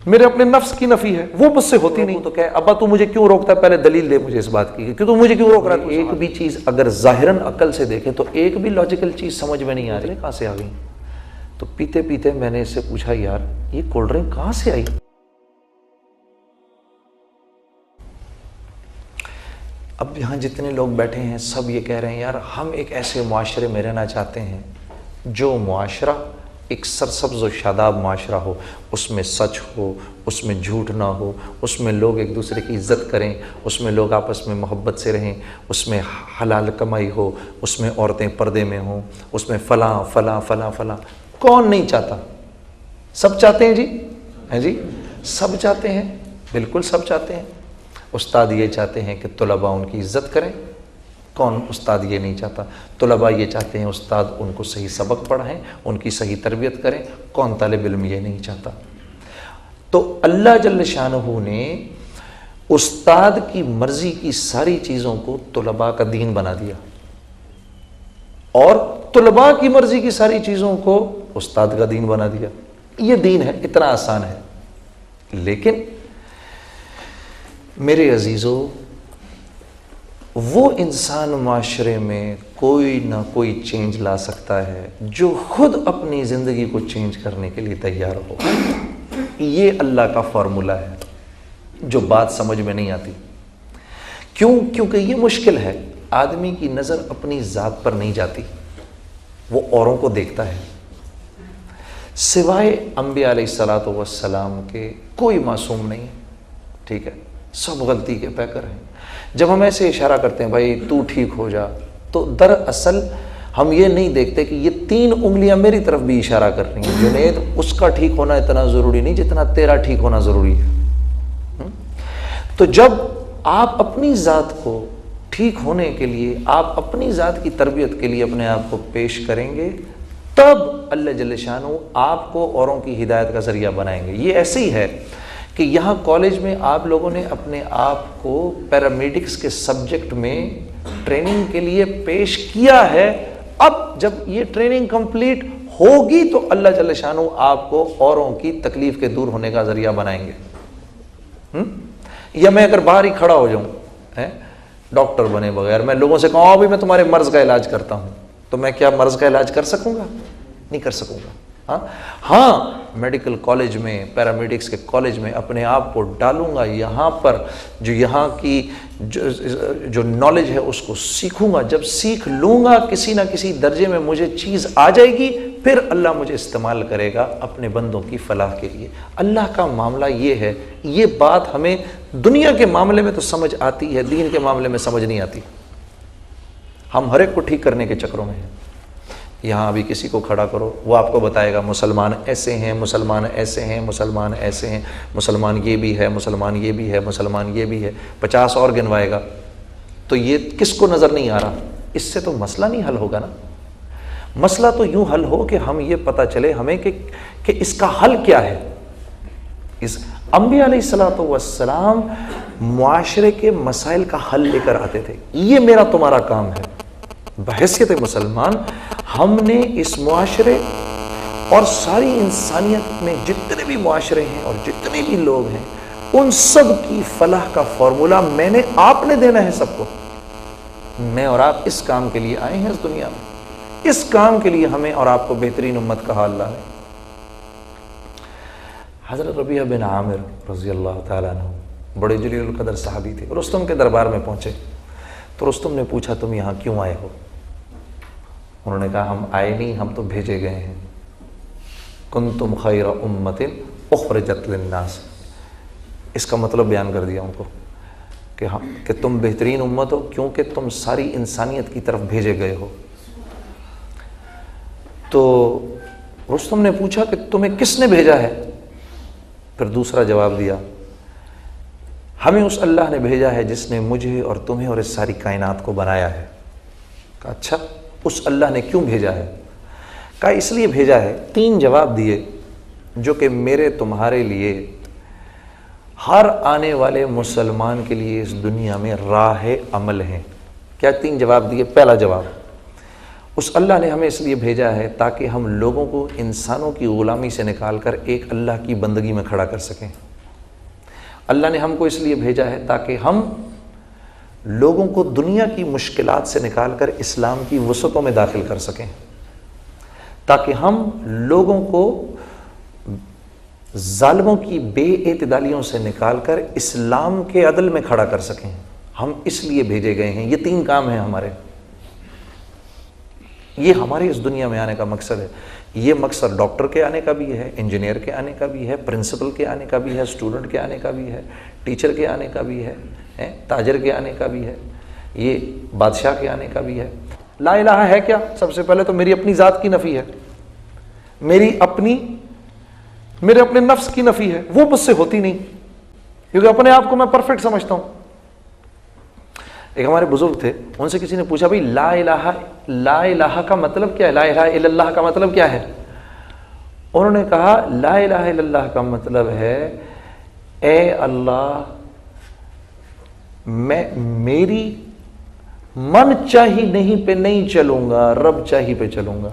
मेरे अपने नफ्स की नफी है, वो मुझसे होती नहीं। तो क्या अब्बा तू मुझे क्यों रोकता है, पहले दलील दे मुझे इस बात की कि तू मुझे क्यों रोक रहा है। एक भी चीज अगर जाहिरन अकल से देखें तो एक भी लॉजिकल चीज समझ में नहीं आ रही, कहां से आ गई। तो पीते पीते मैंने इससे पूछा, यार ये कोल्ड ड्रिंक कहां से आई। अब यहां जितने लोग बैठे हैं सब ये कह रहे हैं, यार हम एक ऐसे मुआशरे में रहना चाहते हैं जो मुआशरा एक सरसब्ज़ और शादाब माशरा हो, उसमें सच हो, उसमें झूठ ना हो, उसमें लोग एक दूसरे की इज़्ज़त करें, उसमें लोग आपस में मोहब्बत से रहें, उसमें हलाल कमाई हो, उसमें औरतें पर्दे में हों, उसमें फ़लाँ फ़लाँ फ़लाँ फ़लाँ। कौन नहीं चाहता? सब चाहते हैं जी, हैं जी, सब चाहते हैं, बिल्कुल सब चाहते हैं। उस्ताद ये चाहते हैं कि तलबा उनकी इज़्ज़त करें, कौन उस्ताद ये नहीं चाहता? तलबा ये चाहते हैं उस्ताद उनको सही सबक पढ़ाएं, उनकी सही तरबियत करें, कौन तालिब इल्म ये नहीं चाहता? तो अल्लाह जल्ल शानहू ने उस्ताद की मर्जी की सारी चीज़ों को तलबा का दीन बना दिया और तलबा की मर्जी की सारी चीज़ों को उस्ताद का दीन बना दिया। ये दीन है, इतना आसान है। लेकिन मेरे अजीज़ों, वो इंसान माशरे में कोई ना कोई चेंज ला सकता है जो खुद अपनी ज़िंदगी को चेंज करने के लिए तैयार हो। ये अल्लाह का फार्मूला है जो बात समझ में नहीं आती। क्यों? क्योंकि ये मुश्किल है। आदमी की नज़र अपनी ज़ात पर नहीं जाती, वो औरों को देखता है। सिवाय अंबिया अलैहिस्सलातु वस्सलाम के कोई मासूम नहीं है, ठीक है, सब गलती के पैकर हैं। जब हम ऐसे इशारा करते हैं भाई तू ठीक हो जा, तो दरअसल हम ये नहीं देखते कि ये 3 उंगलियां मेरी तरफ भी इशारा कर रही हैं। जुनैद, उसका ठीक होना इतना ज़रूरी नहीं जितना तेरा ठीक होना ज़रूरी है। तो जब आप अपनी ज़ात को ठीक होने के लिए, आप अपनी ज़ात की तरबियत के लिए अपने आप को पेश करेंगे, तब अल्लाह जल्ल शानहू आपको औरों की हिदायत का ज़रिया बनाएंगे। ये ऐसे ही है कि यहाँ कॉलेज में आप लोगों ने अपने आप को पैरामेडिक्स के सब्जेक्ट में ट्रेनिंग के लिए पेश किया है। अब जब ये ट्रेनिंग कंप्लीट होगी तो अल्लाह जल्ल शानहू आपको औरों की तकलीफ के दूर होने का जरिया बनाएंगे। या मैं अगर बाहर ही खड़ा हो जाऊं, डॉक्टर बने बगैर मैं लोगों से कहूँ अभी मैं तुम्हारे मर्ज का इलाज करता हूं, तो मैं क्या मर्ज का इलाज कर सकूंगा? नहीं कर सकूंगा। हाँ, मेडिकल कॉलेज में, पैरामेडिक्स के कॉलेज में अपने आप को डालूंगा, यहाँ पर जो यहाँ की जो नॉलेज है उसको सीखूंगा। जब सीख लूँगा किसी ना किसी दर्जे में मुझे चीज़ आ जाएगी, फिर अल्लाह मुझे इस्तेमाल करेगा अपने बंदों की फलाह के लिए। अल्लाह का मामला ये है। ये बात हमें दुनिया के मामले में तो समझ आती है, दीन के मामले में समझ नहीं आती। हम हर एक को ठीक करने के चक्रों में हैं। यहाँ अभी किसी को खड़ा करो, वो आपको बताएगा मुसलमान ऐसे हैं, मुसलमान ऐसे हैं, मुसलमान ऐसे हैं, मुसलमान ये भी है, मुसलमान ये भी है, मुसलमान ये भी है, 50 और गिनवाएगा। तो ये किसको नज़र नहीं आ रहा? इससे तो मसला नहीं हल होगा ना। मसला तो यूँ हल हो कि हम ये पता चले हमें कि इसका हल क्या है। इस अंबिया अलैहिस्सलातु वस्सलाम मुआशरे के मसाइल का हल लेकर आते थे। ये मेरा तुम्हारा काम है। बहैसियत मुसलमान हमने इस मुआशरे और सारी इंसानियत में जितने भी मुआशरे हैं और जितने भी लोग हैं, उन सब की फलाह का फॉर्मूला मैंने आपने देना है सबको। मैं और आप इस काम के लिए आए हैं इस दुनिया में। इस काम के लिए हमें और आपको बेहतरीन उम्मत कहा अल्लाह ने। हज़रत रबिया बिन आमिर रज़ी अल्लाह ताला अन्हु बड़े जलील कदर सहाबी थे। रुस्तम के दरबार में पहुंचे तो रुस्तम ने पूछा, तुम यहाँ क्यों आए हो? उन्होंने कहा, हम आए नहीं, हम तो भेजे गए हैं। कुंतुम खैर उम्मतिन उखरिजत लिन्नास। इसका मतलब बयान कर दिया उनको कि तुम बेहतरीन उम्मत हो क्योंकि तुम सारी इंसानियत की तरफ भेजे गए हो। तो रुस्तम ने पूछा कि तुम्हें किसने भेजा है? फिर दूसरा जवाब दिया, हमें उस अल्लाह ने भेजा है जिसने मुझे और तुम्हें और इस सारी कायनात को बनाया है। कहा, अच्छा, उस अल्लाह ने क्यों भेजा है? कहा, इसलिए भेजा है। 3 जवाब दिए जो कि मेरे तुम्हारे लिए, हर आने वाले मुसलमान के लिए इस दुनिया में राह अमल हैं। क्या 3 जवाब दिए? पहला जवाब, उस अल्लाह ने हमें इसलिए भेजा है ताकि हम लोगों को इंसानों की ग़ुलामी से निकालकर एक अल्लाह की बंदगी में खड़ा कर सकें। अल्लाह ने हमको इसलिए भेजा है ताकि हम लोगों को दुनिया की मुश्किलात से निकालकर इस्लाम की वसअतों में दाखिल कर सकें, ताकि हम लोगों को जालिमों की बेएतदालियों से निकालकर इस्लाम के अदल में खड़ा कर सकें। हम इसलिए भेजे गए हैं। ये 3 काम हैं हमारे। ये हमारे इस दुनिया में आने का मकसद है। ये मकसद डॉक्टर के आने का भी है, इंजीनियर के आने का भी है, प्रिंसिपल के आने का भी है, स्टूडेंट के आने का भी है, टीचर के आने का भी है, ताजर के आने का भी है, ये बादशाह के आने का भी है। ला इलाहा है क्या? सबसे पहले तो मेरी अपनी ज़ात की नफ़ी है, मेरे अपने नफ्स की नफ़ी है। वो मुझसे होती नहीं, क्योंकि अपने आप को मैं परफेक्ट समझता हूँ। एक हमारे बुजुर्ग थे, उनसे किसी ने पूछा, भाई ला इलाहा का मतलब क्या है? ला इलाहा इल्लल्लाह का मतलब क्या है? उन्होंने कहा, ला इलाहा इल्लल्लाह का मतलब है, ए अल्लाह, मैं मेरी मन चाही नहीं पे नहीं चलूंगा, रब चाही पे चलूंगा।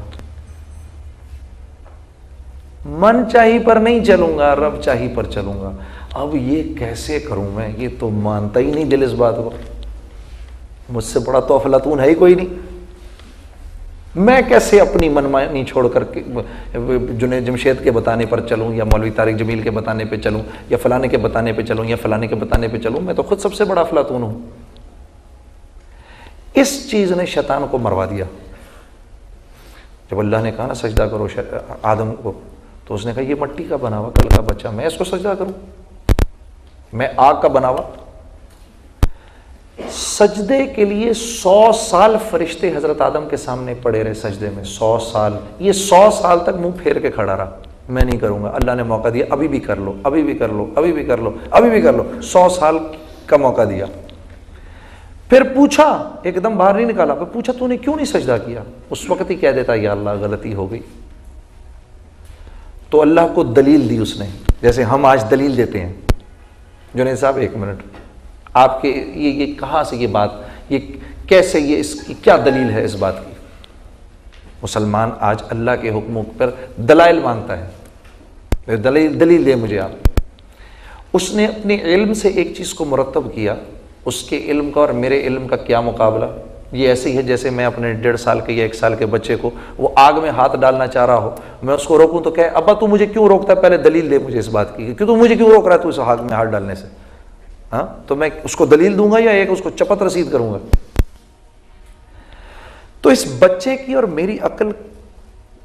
मन चाही पर नहीं चलूंगा, रब चाही पर चलूंगा। अब ये कैसे करूं मैं? ये तो मानता ही नहीं दिल इस बात को। मुझसे बड़ा तो अफलातून है ही कोई नहीं। मैं कैसे अपनी मनमानी छोड़ करके जुनैद जमशेद के बताने पर चलूं, या मौलवी तारिक जमील के बताने पे चलूं, या फलाने के बताने पे चलूं, या फलाने के बताने पे चलूं? मैं तो खुद सबसे बड़ा अफलातून हूं। इस चीज ने शैतान को मरवा दिया। जब अल्लाह ने कहा ना सजदा करो आदम को, तो उसने कहा, ये मट्टी का बना हुआ कल का बच्चा, मैं इसको सजदा करूं? मैं आग का बना हुआ। सजदे के लिए 100 साल फरिश्ते हजरत आदम के सामने पड़े रहे सजदे में। 100 साल। ये 100 साल तक मुंह फेर के खड़ा रहा, मैं नहीं करूंगा। अल्लाह ने मौका दिया, अभी भी कर लो, अभी भी कर लो, अभी भी कर लो, अभी भी कर लो। 100 साल का मौका दिया। फिर पूछा, एकदम बाहर नहीं निकाला, फिर पूछा, तूने क्यों नहीं सजदा किया? उस वक्त ही कह देता, या अल्लाह गलती हो गई। तो अल्लाह को दलील दी उसने, जैसे हम आज दलील देते हैं। जुनैद साहब 1 मिनट, आपके ये कहाँ से ये बात, ये कैसे, ये इसकी क्या दलील है इस बात की? मुसलमान आज अल्लाह के हुक्मों पर दलाइल मांगता है, दलील दे मुझे आप। उसने अपने इल्म से एक चीज़ को मुरत्तब किया, उसके इल्म का और मेरे इल्म का क्या मुकाबला। ये ऐसे ही है जैसे मैं अपने 1.5 साल के या 1 साल के बच्चे को, वो आग में हाथ डालना चाह रहा हो, मैं उसको रोकूं तो कहे, अब्बा तू मुझे क्यों रोकता है? पहले दलील दे मुझे इस बात की, क्यों तू मुझे क्यों रोक रहा है तू इस आग में हाथ डालने से? हाँ, तो मैं उसको दलील दूंगा या एक उसको चपत रसीद करूंगा? तो इस बच्चे की और मेरी अक्ल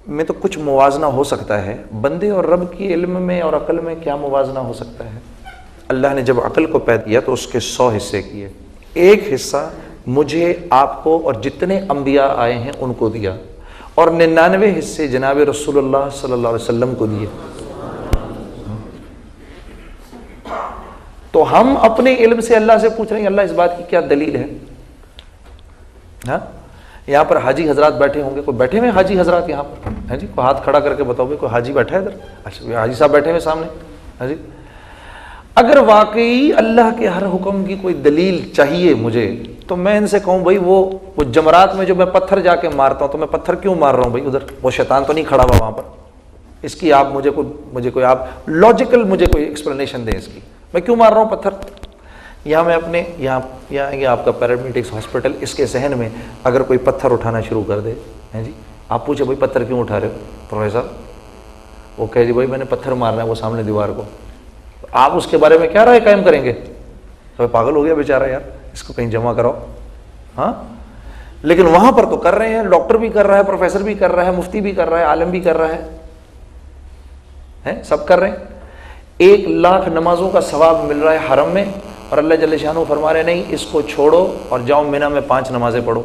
में तो कुछ मुवाजना हो सकता है, बंदे और रब की इल्म में और अक्ल में क्या मुवाजना हो सकता है? अल्लाह ने जब अक्ल को पैदा किया तो उसके 100 हिस्से किए। एक हिस्सा मुझे, आपको और जितने अंबिया आए हैं उनको दिया, और 99 हिस्से जनाब रसूलुल्लाह सल्लल्लाहु अलैहि वसल्लम को दिए। तो हम अपने इल्म से अल्लाह से पूछ रहे हैं, अल्लाह इस बात की क्या दलील है? हाँ, यहाँ पर हाजी हजरात बैठे होंगे, कोई बैठे हुए हाजी हजरात यहाँ पर हैं जी? कोई हाथ खड़ा करके बताओगे, कोई हाजी बैठा है इधर? अच्छा, हाजी साहब बैठे हुए सामने। हाँ जी, अगर वाकई अल्लाह के हर हुक्म की कोई दलील चाहिए मुझे, तो मैं इनसे कहूँ, भाई वो जमरात में जो मैं पत्थर जाके मारता हूँ, तो मैं पत्थर क्यों मार रहा हूँ भाई? उधर वो शैतान तो नहीं खड़ा हुआ वहाँ पर? इसकी आप मुझे कोई आप लॉजिकल मुझे कोई एक्सप्लेनेशन दें इसकी, मैं क्यों मार रहा हूँ पत्थर? यहाँ मैं अपने यहाँ आपका पैरामेडिक्स हॉस्पिटल, इसके सहन में अगर कोई पत्थर उठाना शुरू कर दे, हैं जी, आप पूछे भाई पत्थर क्यों उठा रहे हो प्रोफेसर? वो कहे जी भाई मैंने पत्थर मारना है वो सामने दीवार को। आप उसके बारे में क्या राय कायम करेंगे? तो पागल हो गया बेचारा यार, इसको कहीं जमा कराओ। हाँ, लेकिन वहां पर तो कर रहे हैं, डॉक्टर भी कर रहा है, प्रोफेसर भी कर रहा है, मुफ्ती भी कर रहा है, आलम भी कर रहा है, सब कर रहे हैं। 1 लाख नमाजों का सवाब मिल रहा है हरम में, और अल्लाह जल्ले शानहू फरमा रहे नहीं, इसको छोड़ो और जाओ मिना में 5 नमाजें पढ़ो।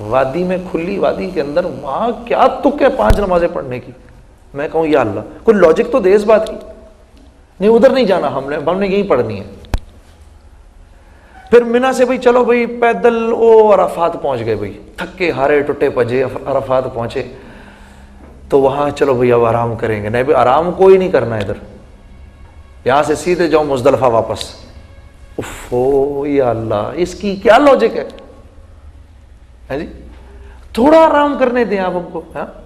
वादी में, खुली वादी के अंदर, वहां क्या तुक है 5 नमाजें पढ़ने की? मैं कहूँ या अल्लाह, कोई लॉजिक तो दे इस बात की। नहीं, उधर नहीं जाना हमने यही पढ़नी है। फिर मिना से भाई चलो भाई पैदल अराफात पहुंच गए भाई, थके हारे टुटे पजे अराफात पहुंचे, तो वहां चलो भाई अब आराम करेंगे। नहीं भाई, आराम कोई नहीं करना इधर, यहां से सीधे जाओ मुजदलफा वापस। उफ़ो या अल्लाह, इसकी क्या लॉजिक है जी? थोड़ा आराम करने दें आप हमको, हाँ?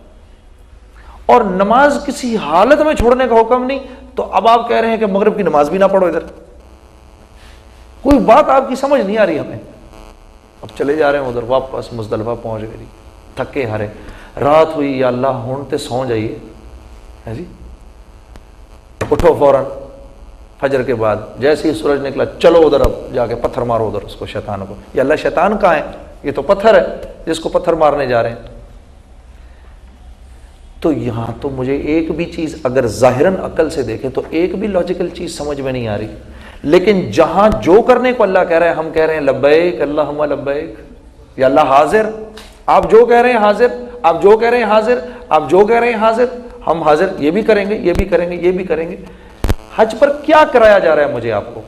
और नमाज किसी हालत में छोड़ने का हुक्म नहीं। तो अब आप कह रहे हैं कि मगरिब की नमाज भी ना पढ़ो इधर। कोई बात आपकी समझ नहीं आ रही हमें। अब चले जा रहे हैं उधर, वापस मुजदलिफा पहुंच गए, थके हारे, रात हुई, या अल्लाह होने सौ जाइए, है जी, उठो फौरन फजर के बाद, जैसे ही सूरज निकला चलो उधर, अब जाके पत्थर मारो उधर उसको, शैतान को। या अल्लाह शैतान कहाँ है? ये तो पत्थर है जिसको पत्थर मारने जा रहे हैं। तो यहां तो मुझे एक भी चीज अगर जाहिरन अकल से देखें तो एक भी लॉजिकल चीज समझ में नहीं आ रही। लेकिन जहां जो करने को अल्लाह कह रहा है, हम कह रहे हैं लब्बैक अल्लाहुम्मा लब्बैक, या अल्लाह हाजिर, आप जो कह रहे हैं हाजिर, आप जो कह रहे हैं हाजिर, आप जो कह रहे हैं हाजिर, हम हाजिर, ये भी करेंगे, ये भी करेंगे, ये भी करेंगे। हज पर क्या कराया जा रहा है मुझे आपको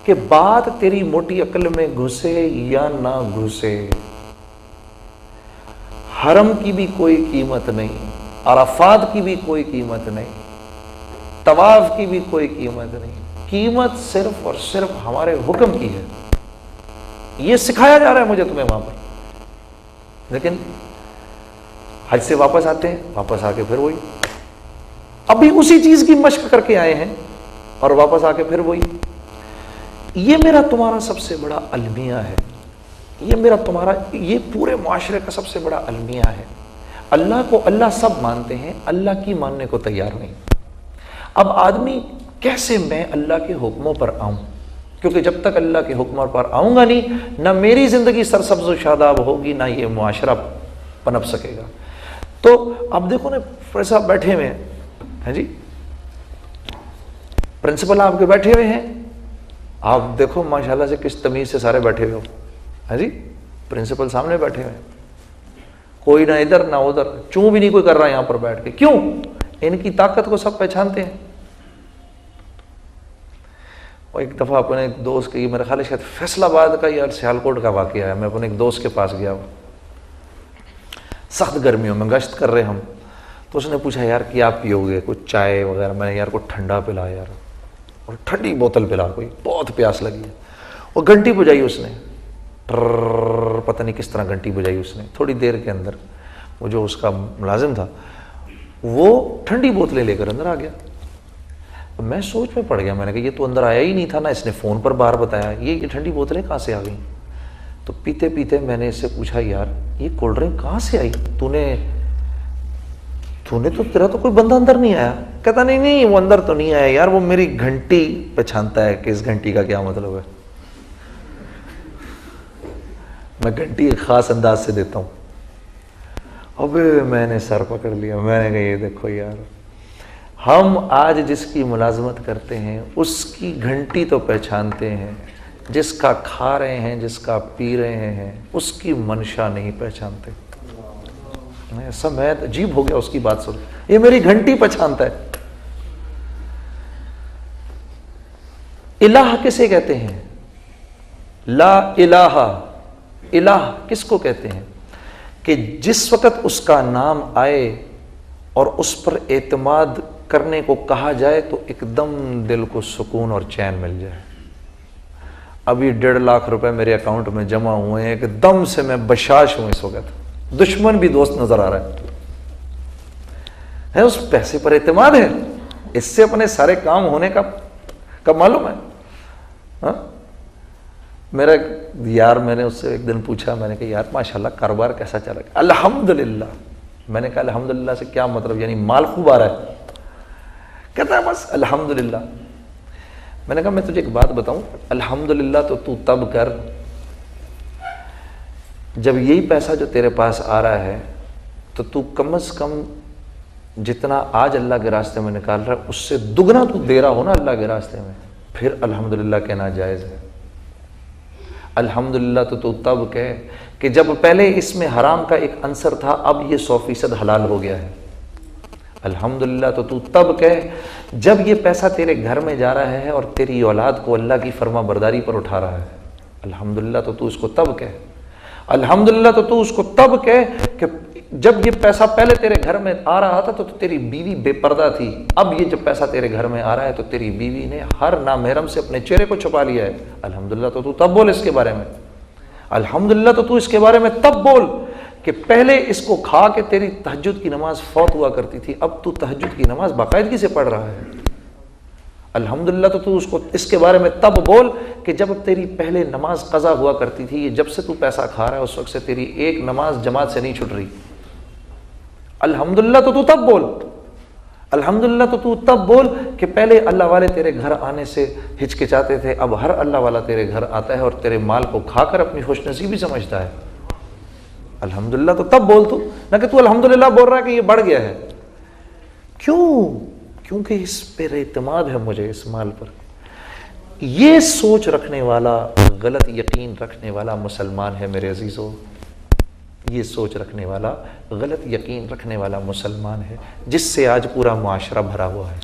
कि बात तेरी मोटी अकल में घुसे या ना घुसे, हरम की भी कोई कीमत नहीं, अराफात की भी कोई कीमत नहीं, तवाफ की भी कोई कीमत नहीं, कीमत सिर्फ और सिर्फ हमारे हुक्म की है। यह सिखाया जा रहा है मुझे तुम्हें वहां पर। लेकिन हज से वापस आते हैं, वापस आके फिर वही, अभी उसी चीज की मशक करके आए हैं और वापस आके फिर वही। ये मेरा तुम्हारा सबसे बड़ा अलमिया है, ये मेरा तुम्हारा, ये पूरे माशरे का सबसे बड़ा अलमिया है। अल्लाह को अल्लाह सब मानते हैं, अल्लाह की मानने को तैयार नहीं। अब आदमी कैसे मैं अल्लाह के हुक्मों पर आऊं, क्योंकि जब तक अल्लाह के हुक्मों पर आऊंगा नहीं, ना मेरी जिंदगी सरसब्ज़ व शादाब होगी, ना ये मुआशरा पनप सकेगा। तो अब देखो ना, प्रोफेसर साहब बैठे हुए हैं जी, प्रिंसिपल आपके बैठे हुए हैं, आप देखो माशाल्लाह से किस तमीज से सारे बैठे हुए हो, है जी, प्रिंसिपल सामने बैठे हुए हैं, कोई ना इधर ना उधर, चूं भी नहीं कोई कर रहा है यहां पर बैठ के। क्यों? इनकी ताकत को सब पहचानते हैं। और एक दफा अपने एक दोस्त के, मेरा ख्याल है शायद फैसलाबाद का या सियालकोट का वाकया है, मैं अपने एक दोस्त के पास गया, सख्त गर्मियों में गश्त कर रहे हम, तो उसने पूछा यार क्या पियोगे, कुछ चाय वगैरह। मैंने यार कुछ ठंडा पिला यार, और ठंडी बोतल पिला, कोई बहुत प्यास लगी है। और घंटी बजाई उसने, पता नहीं किस तरह घंटी बजाई उसने। थोड़ी देर के अंदर वो जो उसका मुलाजिम था वो ठंडी बोतलें लेकर अंदर आ गया। मैं सोच में पड़ गया, मैंने कहा ये तो अंदर आया ही नहीं था ना, इसने फ़ोन पर बाहर बताया, ये ठंडी बोतलें कहाँ से आ गई। तो पीते पीते मैंने इससे पूछा यार ये कोल्ड ड्रिंक कहाँ से आई, तूने तो, तेरा तो कोई बंदा अंदर नहीं आया। कहता नहीं वो अंदर तो नहीं आया यार, वो मेरी घंटी पहचानता है कि इस घंटी का क्या मतलब है। मैं घंटी एक खास अंदाज से देता हूँ। अबे मैंने सर पकड़ लिया, मैंने कहा ये देखो यार, हम आज जिसकी मुलाजमत करते हैं उसकी घंटी तो पहचानते हैं, जिसका खा रहे हैं, जिसका पी रहे हैं, उसकी मंशा नहीं पहचानते। ऐसा मैं अजीब हो गया उसकी बात सुन, ये मेरी घंटी पहचानता है। इलाह किसे कहते हैं? ला इलाहा, इलाह किसको कहते हैं? कि जिस वक़्त उसका नाम आए और उस पर एतमाद करने को कहा जाए तो एकदम दिल को सुकून और चैन मिल जाए। अभी 1.5 लाख रुपए मेरे अकाउंट में जमा हुए हैं, एकदम से मैं बशाश हूं इस वक़्त, दुश्मन भी दोस्त नजर आ रहा है, उस पैसे पर एतमाद है, इससे अपने सारे काम होने का मालूम है। हाँ? मेरा यार, मैंने उससे एक दिन पूछा, मैंने कहा यार माशाल्लाह कारोबार कैसा चल रहा है? अल्हम्दुलिल्लाह। मैंने कहा अल्हम्दुलिल्लाह से क्या मतलब, यानी माल खूब आ रहा है? कहता है बस अल्हम्दुलिल्लाह। मैंने कहा मैं तुझे एक बात बताऊं, अल्हम्दुलिल्लाह तो तू तब कर जब यही पैसा जो तेरे पास आ रहा है तो तू कम से कम जितना आज अल्लाह के रास्ते में निकाल रहा है उससे दुगना तू दे रहा हो ना अल्लाह के रास्ते में, फिर अल्हम्दुलिल्लाह कहना जायज़ है। अल्हम्दुलिल्लाह तो तू तब कह कि जब पहले इसमें हराम का एक अंसर था, अब ये 100% हलाल हो गया है। अल्हम्दुलिल्लाह तो तू तब कह जब ये पैसा तेरे घर में जा रहा है और तेरी औलाद को अल्लाह की फर्मा बरदारी पर उठा रहा है। अल्हम्दुलिल्लाह तो तू उसको तब कह, अल्हम्दुलिल्लाह तो तू उसको तब कह कि जब ये पैसा पहले तेरे घर में आ रहा था तो तेरी बीवी बेपर्दा थी, अब ये जब पैसा तेरे घर में आ रहा है तो तेरी बीवी ने हर नामहरम से अपने चेहरे को छुपा लिया है। अल्हम्दुलिल्लाह तो तू तब बोल इसके बारे में, अल्हम्दुलिल्लाह तो तू इसके बारे में तब बोल कि पहले इसको खा के तेरी तहज्जुद की नमाज फौत हुआ करती थी, अब तू तहज्जुद की नमाज बाकायदगी से पढ़ रहा है। अल्हम्दुलिल्लाह। तो तू उसको इसके बारे में तब बोल कि जब तेरी पहले नमाज कज़ा हुआ करती थी, ये जब से तू पैसा खा रहा है उस वक्त से तेरी एक नमाज जमात से नहीं छूट रही। अल्हम्दुलिल्लाह तो तू तब बोल, अल्हम्दुलिल्लाह तो तू तब बोल कि पहले अल्लाह वाले तेरे घर आने से हिचकिचाते थे, अब हर अल्लाह वाला तेरे घर आता है और तेरे माल को खाकर अपनी खुशनसीबी समझता है। अल्हम्दुलिल्लाह तो तब बोल तू, ना कि तू अल्हम्दुलिल्लाह बोल रहा है कि ये बढ़ गया है। क्यों? क्योंकि इस पर एतमाद है मुझे, इस माल पर। ये सोच रखने वाला, गलत यकीन रखने वाला मुसलमान है मेरे अजीजों। ये सोच रखने वाला, गलत यकीन रखने वाला मुसलमान है, जिससे आज पूरा मुआशरा भरा हुआ है।